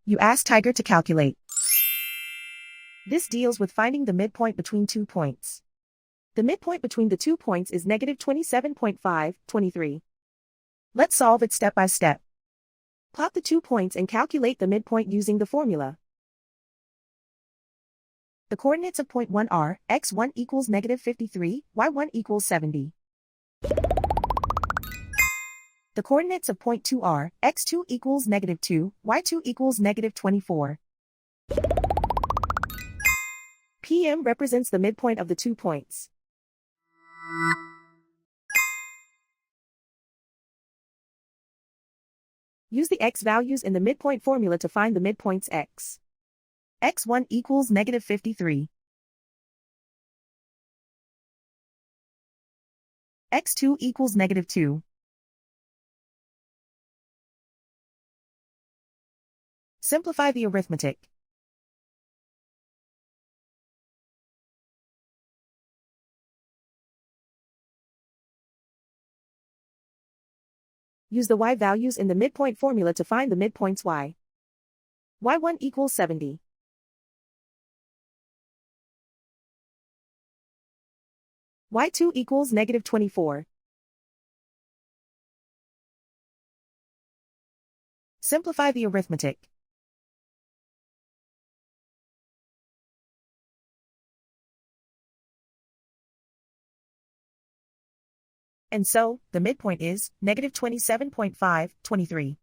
You ask Tiger to calculate. This deals with finding the midpoint between 2 points. The midpoint between the 2 points is negative 27.5, 23. Let's solve it step by step. Plot the 2 points and calculate the midpoint using the formula. The coordinates of point 1 are, x1 equals negative 53, y1 equals 70. The coordinates of point 2 are, x2 equals negative 2, y2 equals negative 24. PM represents the midpoint of the 2 points. Use the x values in the midpoint formula to find the midpoints x. x1 equals negative 53. x2 equals negative 2. Simplify the arithmetic. Use the y values in the midpoint formula to find the midpoints y. y1 equals 70. y2 equals negative 24. Simplify the arithmetic. And so, the midpoint is negative 27.5, 23.